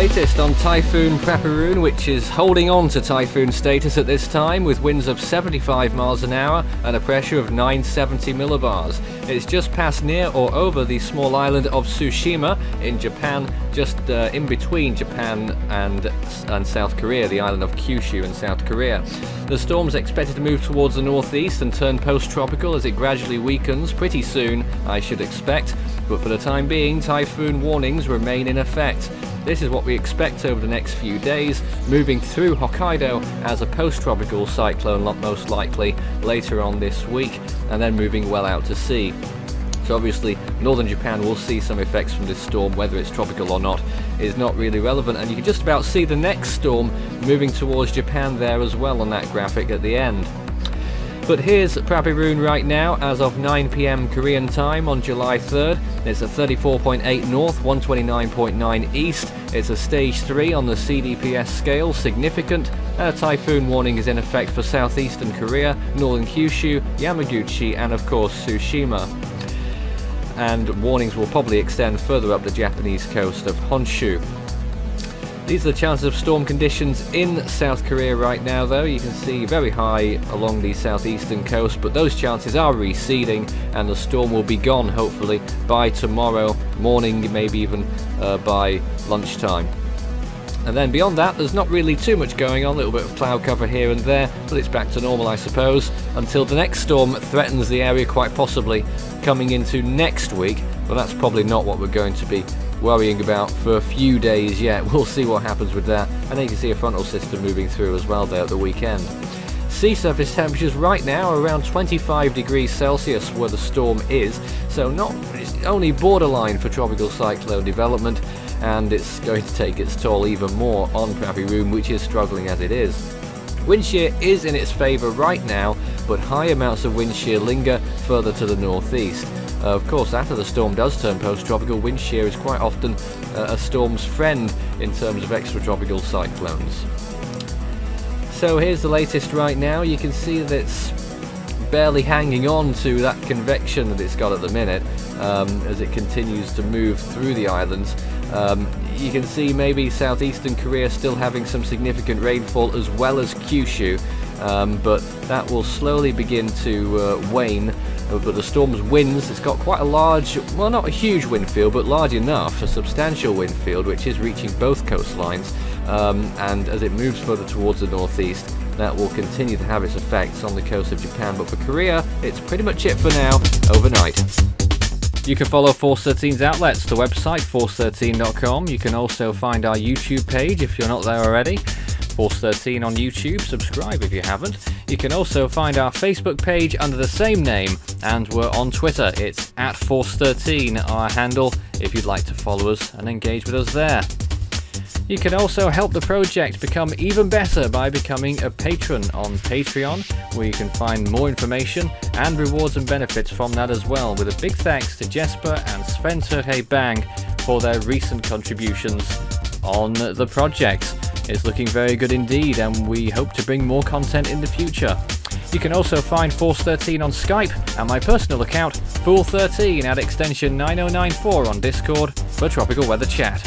latest on Typhoon Prapiroon, which is holding on to typhoon status at this time with winds of 75 miles an hour and a pressure of 970 millibars. It's just passed near or over the small island of Tsushima in Japan, just in between Japan and South Korea, the island of Kyushu in South Korea. The storm's expected to move towards the northeast and turn post-tropical as it gradually weakens pretty soon, I should expect, but for the time being, typhoon warnings remain in effect. This is what we expect over the next few days, moving through Hokkaido as a post-tropical cyclone most likely later on this week, and then moving well out to sea. So obviously northern Japan will see some effects from this storm. Whether it's tropical or not is not really relevant, and you can just about see the next storm moving towards Japan there as well on that graphic at the end. But here's Prapiroon right now as of 9 PM Korean time on July 3rd. It's a 34.8 north, 129.9 east. It's a stage 3 on the CDPS scale, significant. A typhoon warning is in effect for southeastern Korea, northern Kyushu, Yamaguchi, and of course Tsushima. And warnings will probably extend further up the Japanese coast of Honshu. These are the chances of storm conditions in South Korea right now, though. You can see very high along the southeastern coast, but those chances are receding and the storm will be gone hopefully by tomorrow morning, maybe even by lunchtime. And then beyond that, there's not really too much going on, a little bit of cloud cover here and there, but it's back to normal, I suppose, until the next storm threatens the area, quite possibly coming into next week. But that's probably not what we're going to be worrying about for a few days yet. We'll see what happens with that. And then you can see a frontal system moving through as well there at the weekend. Sea surface temperatures right now are around 25 degrees Celsius where the storm is, so it's only borderline for tropical cyclone development, and it's going to take its toll even more on Prapiroon, which is struggling as it is. Wind shear is in its favour right now, but high amounts of wind shear linger further to the northeast. Of course, after the storm does turn post-tropical, wind shear is quite often a storm's friend in terms of extratropical cyclones. So here's the latest right now. You can see that it's barely hanging on to that convection that it's got at the minute as it continues to move through the islands. You can see maybe southeastern Korea still having some significant rainfall as well as Kyushu, but that will slowly begin to wane. But the storm's winds, it's got quite a large, well, not a huge wind field, but large enough, a substantial wind field, which is reaching both coastlines, and as it moves further towards the northeast, that will continue to have its effects on the coast of Japan. But for Korea, it's pretty much it for now, overnight. You can follow Force 13's outlets, the website force13.com. You can also find our YouTube page if you're not there already. Force 13 on YouTube, subscribe if you haven't. You can also find our Facebook page under the same name, and we're on Twitter. It's @Force13, our handle, if you'd like to follow us and engage with us there. You can also help the project become even better by becoming a patron on Patreon, where you can find more information and rewards and benefits from that as well, with a big thanks to Jesper and Sven Turhe Bang for their recent contributions on the project. It's looking very good indeed, and we hope to bring more content in the future. You can also find Force 13 on Skype and my personal account, Fool13, at extension 9094 on Discord for tropical weather chat.